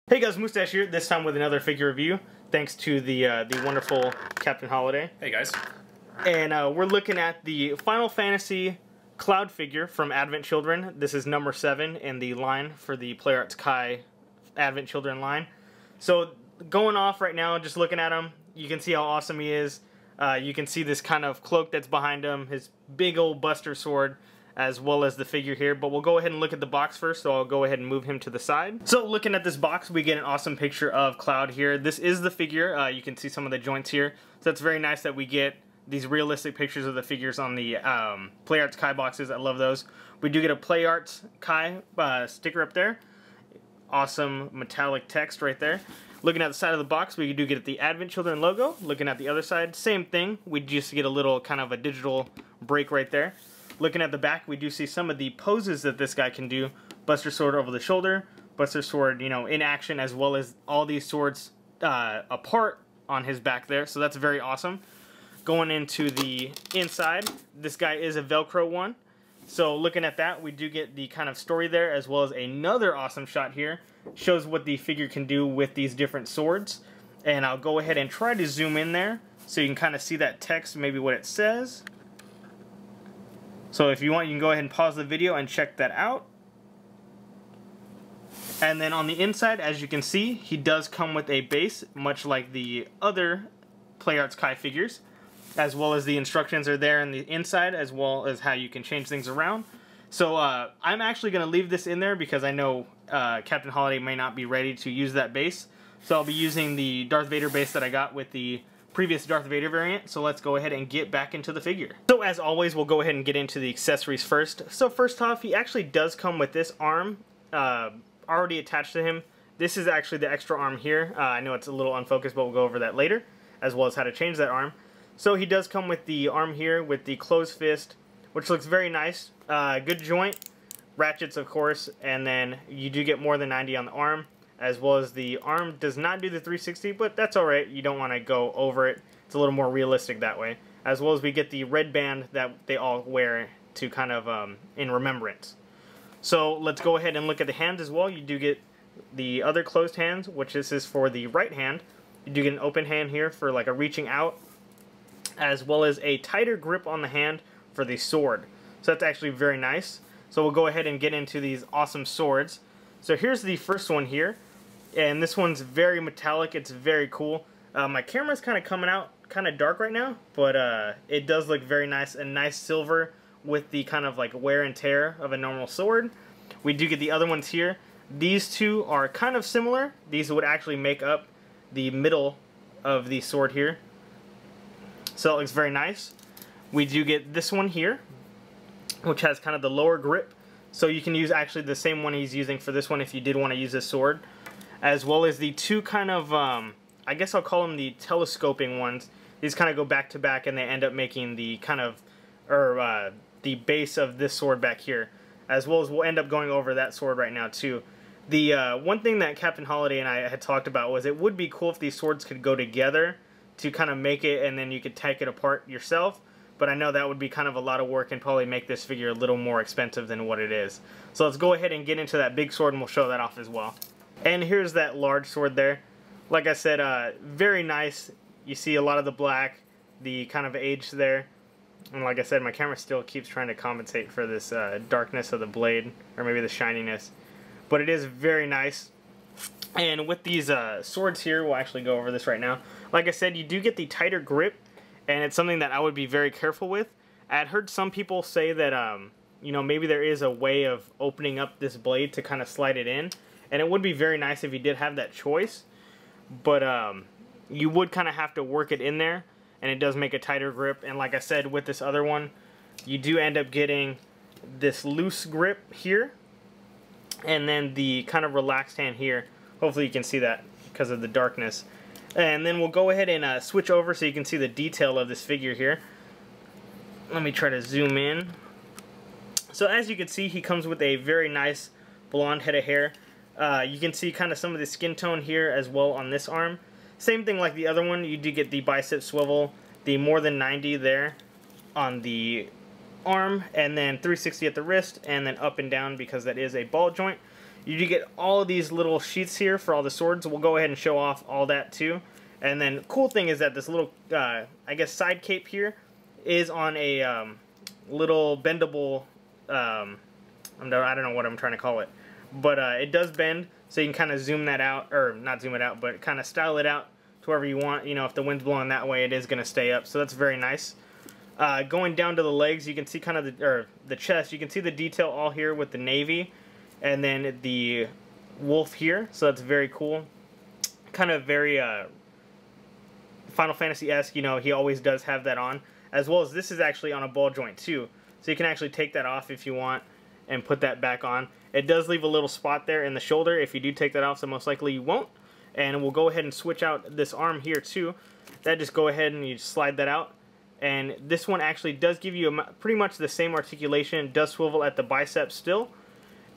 Hey guys, Mustache here, this time with another figure review, thanks to the wonderful Cpt Holiday. Hey guys. And we're looking at the Final Fantasy Cloud figure from Advent Children. This is number 7 in the line for the PlayArts Kai Advent Children line. So going off right now, just looking at him, you can see how awesome he is. You can see this kind of cloak that's behind him, his big old Buster sword, as well as the figure here. But we'll go ahead and look at the box first, so I'll go ahead and move him to the side. So looking at this box, we get an awesome picture of Cloud here. This is the figure. You can see some of the joints here. So it's very nice that we get these realistic pictures of the figures on the PlayArts Kai boxes. I love those. We do get a PlayArts Kai sticker up there. Awesome metallic text right there. Looking at the side of the box, we do get the Advent Children logo. Looking at the other side, same thing. We just get a little kind of a digital break right there. Looking at the back, we do see some of the poses that this guy can do. Buster sword over the shoulder, Buster sword, you know, in action, as well as all these swords apart on his back there. So that's very awesome. Going into the inside, this guy is a Velcro one. So looking at that, we do get the kind of story there, as well as another awesome shot here. Shows what the figure can do with these different swords. And I'll go ahead and try to zoom in there so you can kind of see that text, maybe what it says. So if you want, you can go ahead and pause the video and check that out. And then on the inside, as you can see, he does come with a base, much like the other PlayArts Kai figures, as well as the instructions are there on the inside, as well as how you can change things around. So I'm actually going to leave this in there because I know Cpt Holiday may not be ready to use that base. So I'll be using the Darth Vader base that I got with the previous Darth Vader variant. So let's go ahead and get back into the figure. So as always, we'll go ahead and get into the accessories first. So first off, he actually does come with this arm already attached to him. This is actually the extra arm here. I know it's a little unfocused, but we'll go over that later, as well as how to change that arm. So he does come with the arm here with the closed fist, which looks very nice. Good joint, ratchets of course, and then you do get more than 90 on the arm, as well as the arm does not do the 360, but that's alright. You don't want to go over it. It's a little more realistic that way. As well as we get the red band that they all wear to kind of in remembrance. So let's go ahead and look at the hands as well. You do get the other closed hands, which this is for the right hand. You do get an open hand here for like a reaching out, as well as a tighter grip on the hand for the sword. So that's actually very nice. So we'll go ahead and get into these awesome swords. So here's the first one here, and this one's very metallic. It's very cool. My camera's kind of coming out kind of dark right now, but it does look very nice. A nice silver with the kind of like wear and tear of a normal sword. We do get the other ones here. These two are kind of similar. These would actually make up the middle of the sword here. So it looks very nice. We do get this one here, which has kind of the lower grip. So you can use actually the same one he's using for this one if you did want to use this sword. As well as the two kind of, I guess I'll call them the telescoping ones. These kind of go back to back and they end up making the kind of, or the base of this sword back here. As well as we'll end up going over that sword right now too. The one thing that Cpt Holiday and I had talked about was it would be cool if these swords could go together to kind of make it, and then you could take it apart yourself. But I know that would be kind of a lot of work and probably make this figure a little more expensive than what it is. So let's go ahead and get into that big sword and we'll show that off as well. And here's that large sword there. Like I said, very nice. You see a lot of the black, the kind of age there. And like I said, my camera still keeps trying to compensate for this darkness of the blade, or maybe the shininess. But it is very nice. And with these swords here, we'll actually go over this right now. Like I said, you do get the tighter grip, and it's something that I would be very careful with. I had heard some people say that, you know, maybe there is a way of opening up this blade to kind of slide it in. And it would be very nice if you did have that choice. But you would kind of have to work it in there, and it does make a tighter grip. And like I said, with this other one, you do end up getting this loose grip here, and then the kind of relaxed hand here. Hopefully you can see that because of the darkness. And then we'll go ahead and switch over so you can see the detail of this figure here. Let me try to zoom in. So as you can see, he comes with a very nice blonde head of hair. You can see kind of some of the skin tone here as well on this arm. Same thing like the other one, you do get the bicep swivel, the more than 90 there on the arm, and then 360 at the wrist, and then up and down because that is a ball joint. You do get all of these little sheaths here for all the swords. We'll go ahead and show off all that too. And then cool thing is that this little, I guess, side cape here is on a little bendable, I don't know what I'm trying to call it. But it does bend, so you can kind of zoom that out, or not zoom it out, but kind of style it out to wherever you want. You know, if the wind's blowing that way, it is going to stay up, so that's very nice. Going down to the legs, you can see kind of the chest. You can see the detail all here with the navy, and then the wolf here. So that's very cool. Kind of very Final Fantasy-esque. You know, he always does have that on, as well as this is actually on a ball joint too. So you can actually take that off if you want and put that back on. It does leave a little spot there in the shoulder if you do take that off, so most likely you won't. And we'll go ahead and switch out this arm here too. That just go ahead and you slide that out. And this one actually does give you pretty much the same articulation. It does swivel at the bicep still.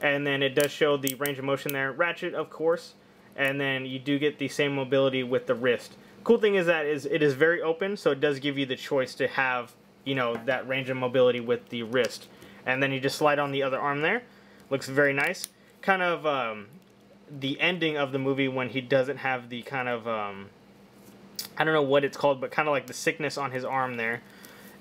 And then it does show the range of motion there. Ratchet, of course. And then you do get the same mobility with the wrist. Cool thing is that it is very open, so it does give you the choice to have, you know, that range of mobility with the wrist. And then you just slide on the other arm there. Looks very nice. Kind of the ending of the movie when he doesn't have the kind of, I don't know what it's called, but kind of like the sickness on his arm there.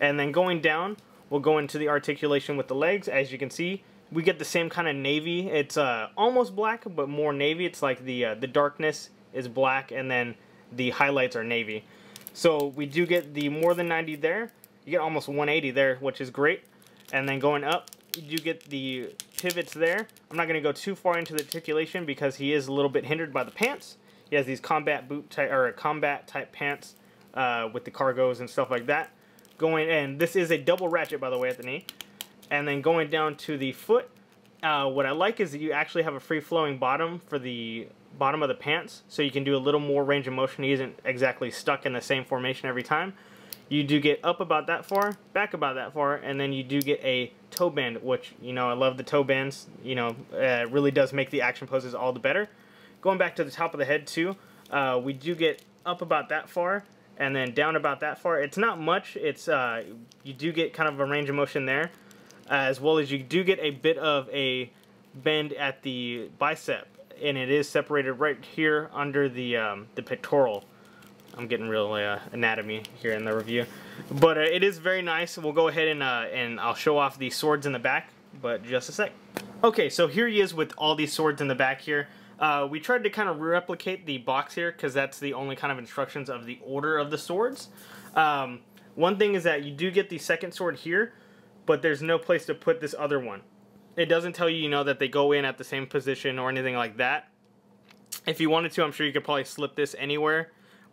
And then going down, we'll go into the articulation with the legs. As you can see, we get the same kind of navy. It's almost black, but more navy. It's like the darkness is black, and then the highlights are navy. So we do get the more than 90 there. You get almost 180 there, which is great. And then going up, you do get the pivots there. I'm not going to go too far into the articulation because he is a little bit hindered by the pants. He has these combat boot type or combat type pants with the cargos and stuff like that. And this is a double ratchet, by the way, at the knee. And then going down to the foot, what I like is that you actually have a free flowing bottom for the bottom of the pants, so you can do a little more range of motion. He isn't exactly stuck in the same formation every time. You do get up about that far, back about that far, and then you do get a toe bend, which, you know, I love the toe bends. You know, it really does make the action poses all the better. Going back to the top of the head too, we do get up about that far, and then down about that far. It's not much. It's you do get kind of a range of motion there, as well as you do get a bit of a bend at the bicep, and it is separated right here under the pectoral. I'm getting real anatomy here in the review, but it is very nice. We'll go ahead and I'll show off the swords in the back, but just a sec. Okay, so here he is with all these swords in the back here. We tried to kind of replicate the box here because that's the only kind of instructions of the order of the swords. One thing is that you do get the second sword here, but there's no place to put this other one. It doesn't tell you, you know, that they go in at the same position or anything like that. If you wanted to, I'm sure you could probably slip this anywhere,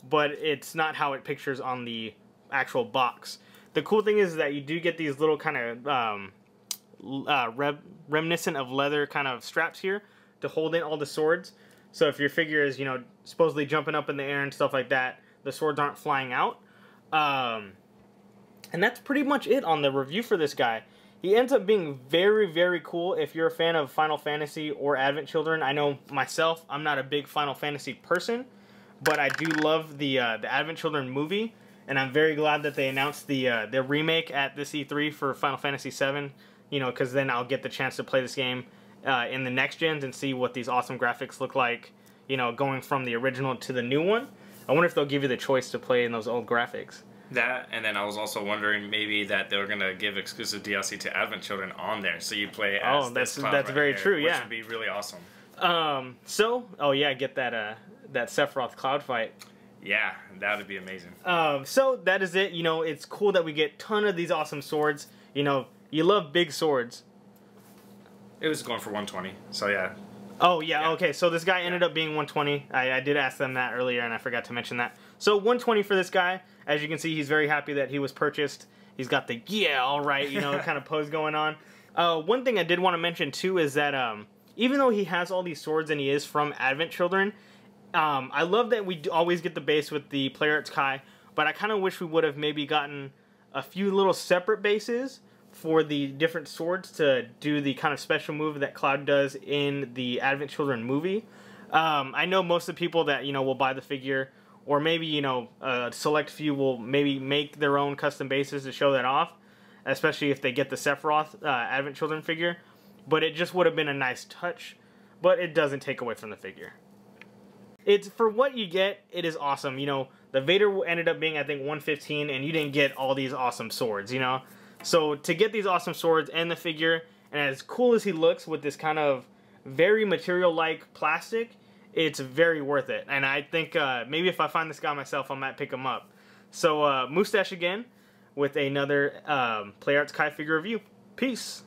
but it's not how it pictures on the actual box. The cool thing is that you do get these little kind of reminiscent of leather kind of straps here to hold in all the swords. So if your figure is, you know, supposedly jumping up in the air and stuff like that, the swords aren't flying out. And that's pretty much it on the review for this guy. He ends up being very, very cool if you're a fan of Final Fantasy or Advent Children. I know myself, I'm not a big Final Fantasy person, but I do love the Advent Children movie, and I'm very glad that they announced the remake at this E3 for Final Fantasy VII, you know, because then I'll get the chance to play this game in the next gens and see what these awesome graphics look like, you know, going from the original to the new one. I wonder if they'll give you the choice to play in those old graphics. That, and then I was also wondering maybe that they were going to give exclusive DLC to Advent Children on there, so you play as that's Cloud that's right very here, true, which yeah. would be really awesome. Oh yeah, get that Sephiroth Cloud fight. Yeah, that would be amazing. So that is it. You know, it's cool that we get a ton of these awesome swords. You know, you love big swords. It was going for 120, so yeah. Oh, yeah, okay, so this guy ended up being 120. I did ask them that earlier, and I forgot to mention that. So 120 for this guy. As you can see, he's very happy that he was purchased. He's got the, yeah, all right, you know, kind of pose going on. One thing I did want to mention, too, is that even though he has all these swords and he is from Advent Children, I love that we always get the base with the Player Arts Kai, but I kind of wish we would have maybe gotten a few little separate bases for the different swords to do the kind of special move that Cloud does in the Advent Children movie. I know most of the people that, you know, will buy the figure, or maybe, you know, a select few will maybe make their own custom bases to show that off, especially if they get the Sephiroth Advent Children figure. But it just would have been a nice touch. but it doesn't take away from the figure. It's for what you get, it is awesome. You know, the Vader ended up being, I think, 115, and you didn't get all these awesome swords, you know? So to get these awesome swords and the figure, and as cool as he looks with this kind of very material-like plastic, it's very worth it. And I think maybe if I find this guy myself, I might pick him up. So Mustache again with another Play Arts Kai figure review. Peace.